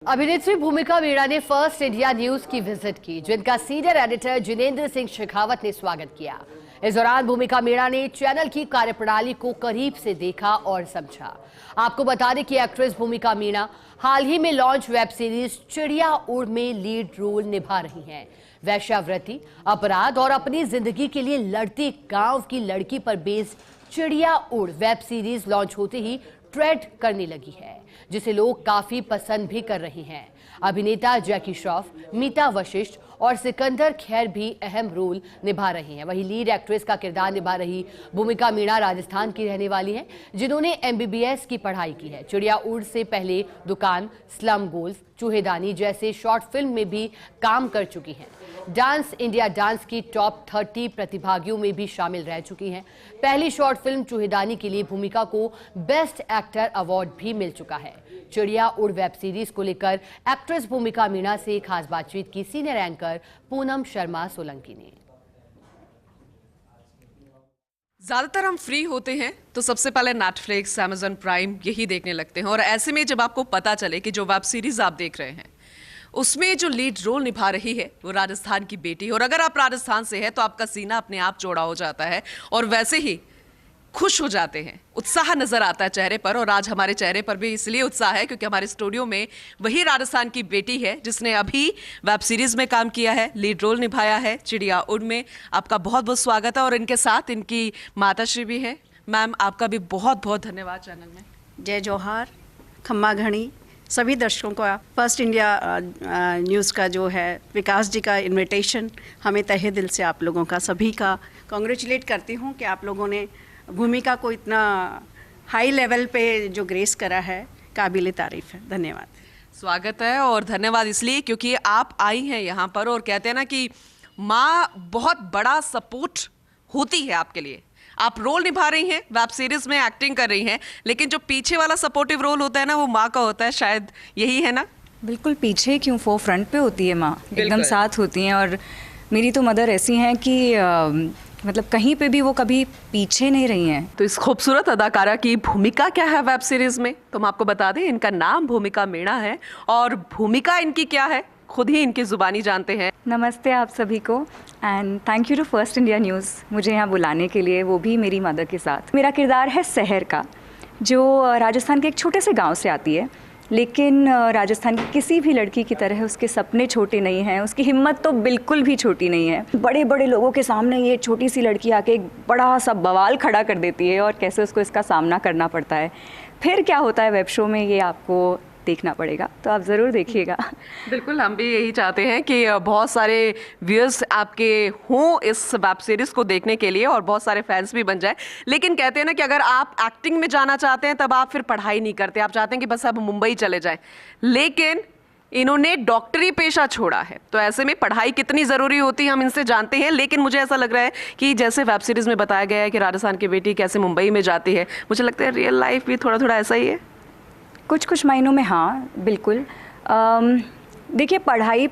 अभिनेत्री भूमिका मीणा ने फर्स्ट इंडिया न्यूज की विजिट की, जिनका सीनियर एडिटर जिनेंद्र सिंह शेखावत ने स्वागत किया। इस दौरान भूमिका मीणा ने चैनल की कार्यप्रणाली को करीब से देखा और समझा। आपको बता दें कि एक्ट्रेस भूमिका मीणा हाल ही में लॉन्च वेब सीरीज चिड़िया उड़ में लीड रोल निभा रही हैं। वैश्यावृत्ति, अपराध और अपनी जिंदगी के लिए लड़ती गांव की लड़की पर बेस्ड चिड़िया उड़ वेब सीरीज लॉन्च होते ही ट्रेंड करने लगी है, जिसे लोग काफी पसंद भी कर रहे हैं। अभिनेता जैकी श्रॉफ, मीता वशिष्ठ और सिकंदर खैर भी अहम रोल निभा रहे हैं। वहीं लीड एक्ट्रेस का किरदार निभा रही भूमिका मीणा राजस्थान की रहने वाली हैं, जिन्होंने MBBS की पढ़ाई की है। चिड़िया उड़ से पहले दुकान, स्लम गोल्स, चूहेदानी जैसे शॉर्ट फिल्म में भी काम कर चुकी हैं। डांस इंडिया डांस की टॉप 30 प्रतिभागियों में भी शामिल रह चुकी हैं। पहली शॉर्ट फिल्म चूहेदानी के लिए भूमिका को बेस्ट एक्टर अवार्ड भी मिल चुका है। चिड़िया उड़ वेब सीरीज को लेकर एक्ट्रेस भूमिका मीणा से खास बातचीत की सीनियर एंकर पूनम शर्मा सोलंकी ने। ज़्यादातर हम फ्री होते हैं तो सबसे पहले नेटफ्लिक्स, अमेजन प्राइम यही देखने लगते हैं, और ऐसे में जब आपको पता चले कि जो वेब सीरीज आप देख रहे हैं उसमें जो लीड रोल निभा रही है वो राजस्थान की बेटी, और अगर आप राजस्थान से हैं तो आपका सीना अपने आप चौड़ा हो जाता है और वैसे ही खुश हो जाते हैं, उत्साह नजर आता है चेहरे पर। और आज हमारे चेहरे पर भी इसलिए उत्साह है क्योंकि हमारे स्टूडियो में वही राजस्थान की बेटी है जिसने अभी वेब सीरीज में काम किया है, लीड रोल निभाया है चिड़िया उड़ में। आपका बहुत बहुत स्वागत है, और इनके साथ इनकी माताश्री भी है। मैम, आपका भी बहुत बहुत धन्यवाद चैनल में। जय जौहार, खम्मा घणी सभी दर्शकों का फर्स्ट इंडिया न्यूज़ का जो है विकास जी का इनविटेशन, हमें तहे दिल से आप लोगों का सभी का कॉन्ग्रेचुलेट करती हूँ कि आप लोगों ने भूमिका को इतना हाई लेवल पे जो ग्रेस करा है, काबिल तारीफ है। धन्यवाद। स्वागत है, और धन्यवाद इसलिए क्योंकि आप आई हैं यहाँ पर, और कहते हैं ना कि माँ बहुत बड़ा सपोर्ट होती है आपके लिए। आप रोल निभा रही हैं, वेब सीरीज में एक्टिंग कर रही हैं, लेकिन जो पीछे वाला सपोर्टिव रोल होता है ना वो माँ का होता है, शायद यही है ना? बिल्कुल, पीछे क्यों, फो फ्रंट पे होती है माँ, एकदम साथ होती हैं। और मेरी तो मदर ऐसी हैं कि मतलब कहीं पे भी वो कभी पीछे नहीं रही हैं। तो इस खूबसूरत अदाकारा की भूमिका क्या है वेब सीरीज में, तो हम आपको बता दें इनका नाम भूमिका मीणा है, और भूमिका इनकी क्या है खुद ही इनकी जुबानी जानते हैं। नमस्ते आप सभी को, and thank you to First India News मुझे यहाँ बुलाने के लिए, वो भी मेरी मदर के साथ। मेरा किरदार है शहर का, जो राजस्थान के एक छोटे से गांव से आती है, लेकिन राजस्थान की किसी भी लड़की की तरह उसके सपने छोटे नहीं हैं, उसकी हिम्मत तो बिल्कुल भी छोटी नहीं है। बड़े बड़े लोगों के सामने ये छोटी सी लड़की आके एक बड़ा सा बवाल खड़ा कर देती है, और कैसे उसको इसका सामना करना पड़ता है। फिर क्या होता है वेब शो में, ये आपको देखना पड़ेगा, तो आप ज़रूर देखिएगा। बिल्कुल, हम भी यही चाहते हैं कि बहुत सारे व्यूअर्स आपके हों इस वेब सीरीज़ को देखने के लिए, और बहुत सारे फैंस भी बन जाए। लेकिन कहते हैं ना कि अगर आप एक्टिंग में जाना चाहते हैं तब आप फिर पढ़ाई नहीं करते, आप चाहते हैं कि बस आप मुंबई चले जाएं, लेकिन इन्होंने डॉक्टरी पेशा छोड़ा है। तो ऐसे में पढ़ाई कितनी ज़रूरी होती है हम इनसे जानते हैं, लेकिन मुझे ऐसा लग रहा है कि जैसे वेब सीरीज़ में बताया गया है कि राजस्थान की बेटी कैसे मुंबई में जाती है, मुझे लगता है रियल लाइफ भी थोड़ा थोड़ा ऐसा ही है। कुछ कुछ मायनों में हाँ, बिल्कुल। देखिए, पढ़ाई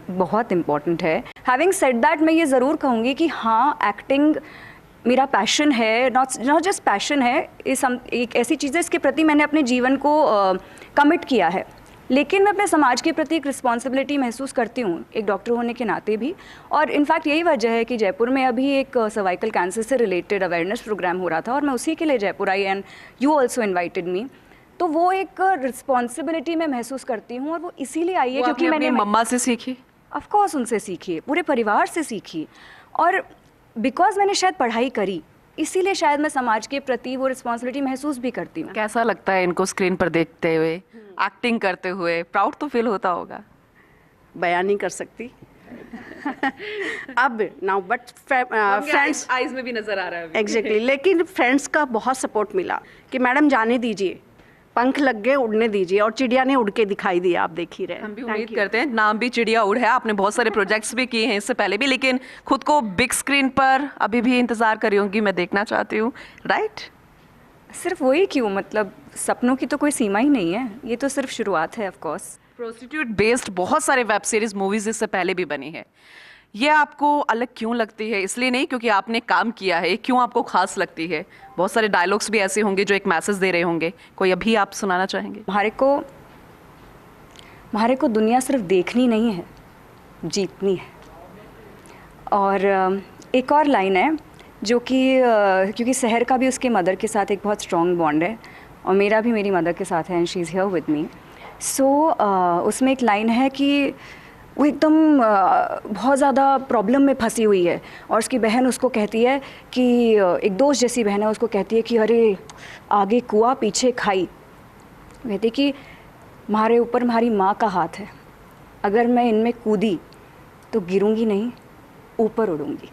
बहुत इम्पॉर्टेंट है। हैविंग सेड दैट, मैं ये ज़रूर कहूँगी कि हाँ, एक्टिंग मेरा पैशन है, नॉट जस्ट पैशन है, एक ऐसी चीज़ है इसके प्रति मैंने अपने जीवन को कमिट किया है। लेकिन मैं अपने समाज के प्रति एक रिस्पॉन्सिबिलिटी महसूस करती हूँ, एक डॉक्टर होने के नाते भी। और इनफैक्ट यही वजह है कि जयपुर में अभी एक सर्वाइकल कैंसर से रिलेटेड अवेयरनेस प्रोग्राम हो रहा था, और मैं उसी के लिए जयपुर आई, and you also invited me. तो वो एक रिस्पॉन्सिबिलिटी मैं महसूस करती हूँ, और वो इसीलिए आई है क्योंकि मैंने मम्मा से सीखी, ऑफ कोर्स उनसे सीखी, पूरे परिवार से सीखी, और बिकॉज मैंने शायद पढ़ाई करी, इसीलिए शायद मैं समाज के प्रति वो रिस्पॉन्सिबिलिटी महसूस भी करती हूँ। कैसा लगता है इनको स्क्रीन पर देखते हुए, एक्टिंग करते हुए? प्राउड तो फील होता होगा? बयान नहीं कर सकती अब नाउ, बट फ्रेंड्स आईज में भी नजर आ रहा है एग्जैक्टली। लेकिन फ्रेंड्स का बहुत सपोर्ट मिला कि मैडम जाने दीजिए, पंख लग गए, उड़ने दीजिए, और चिड़िया ने उड़ के दिखाई दिया, आप देख ही रहे हैं। हम भी उम्मीद करते हैं। नाम भी चिड़िया उड़ है, आपने बहुत सारे प्रोजेक्ट्स भी किए हैं इससे पहले भी, लेकिन खुद को बिग स्क्रीन पर अभी भी इंतजार कर रही होंगी, मैं देखना चाहती हूँ, राइट? सिर्फ वही क्यों, मतलब सपनों की तो कोई सीमा ही नहीं है, ये तो सिर्फ शुरुआत है। ऑफ कोर्स प्रोस्टिट्यूट बेस्ड बहुत सारे वेब सीरीज मूवीज इससे पहले भी बनी है, ये आपको अलग क्यों लगती है? इसलिए नहीं क्योंकि आपने काम किया है, क्यों आपको खास लगती है? बहुत सारे डायलॉग्स भी ऐसे होंगे जो एक मैसेज दे रहे होंगे, कोई अभी आप सुनाना चाहेंगे? हमारे को हमारे को दुनिया सिर्फ देखनी नहीं है, जीतनी है। और एक और लाइन है जो कि क्योंकि सहर का भी उसके मदर के साथ एक बहुत स्ट्रॉन्ग बॉन्ड है और मेरा भी मेरी मदर के साथ है, and she is here with me. So उसमें एक लाइन है कि वो एकदम बहुत ज़्यादा प्रॉब्लम में फंसी हुई है और उसकी बहन उसको कहती है कि एक दोस्त जैसी बहन है, उसको कहती है कि अरे आगे कुआं पीछे खाई। कहती कि हमारे ऊपर हमारी माँ का हाथ है, अगर मैं इनमें कूदी तो गिरूंगी नहीं, ऊपर उड़ूंगी।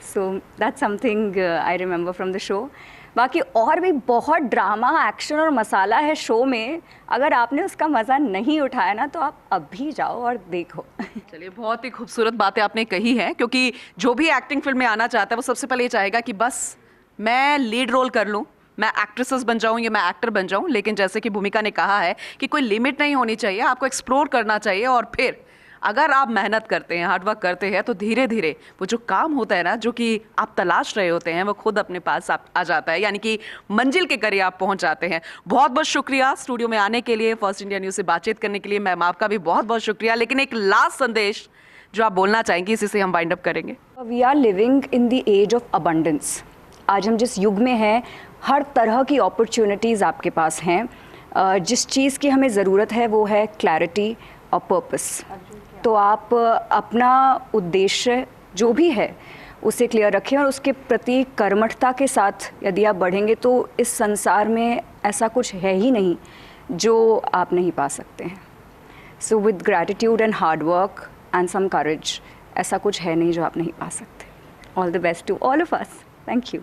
So that's something I remember from the show. बाकी और भी बहुत ड्रामा, एक्शन और मसाला है शो में। अगर आपने उसका मज़ा नहीं उठाया ना तो आप अभी जाओ और देखो। चलिए, बहुत ही खूबसूरत बातें आपने कही हैं, क्योंकि जो भी एक्टिंग फील्ड में आना चाहता है वो सबसे पहले ये चाहेगा कि बस मैं लीड रोल कर लूँ, मैं एक्ट्रेसेस बन जाऊँ या मैं एक्टर बन जाऊँ। लेकिन जैसे कि भूमिका ने कहा है कि कोई लिमिट नहीं होनी चाहिए, आपको एक्सप्लोर करना चाहिए। और फिर अगर आप मेहनत करते हैं, हार्डवर्क करते हैं, तो धीरे धीरे वो जो काम होता है ना, जो कि आप तलाश रहे होते हैं, वो खुद अपने पास आ जाता है, यानी कि मंजिल के करीब आप पहुंच जाते हैं। बहुत बहुत शुक्रिया स्टूडियो में आने के लिए, फर्स्ट इंडिया न्यूज़ से बातचीत करने के लिए। मैम, आपका भी बहुत बहुत शुक्रिया। लेकिन एक लास्ट संदेश जो आप बोलना चाहेंगे, इसी से हम वाइंड अप करेंगे। We are living in the age of abundance. आज हम जिस युग में हैं, हर तरह की अपॉर्चुनिटीज़ आपके पास हैं। जिस चीज़ की हमें ज़रूरत है वो है क्लैरिटी और पर्पस। तो आप अपना उद्देश्य जो भी है उसे क्लियर रखें और उसके प्रति कर्मठता के साथ यदि आप बढ़ेंगे तो इस संसार में ऐसा कुछ है ही नहीं जो आप नहीं पा सकते हैं। So with gratitude and hard work and some courage, ऐसा कुछ है नहीं जो आप नहीं पा सकते। All the best to all of us. Thank you.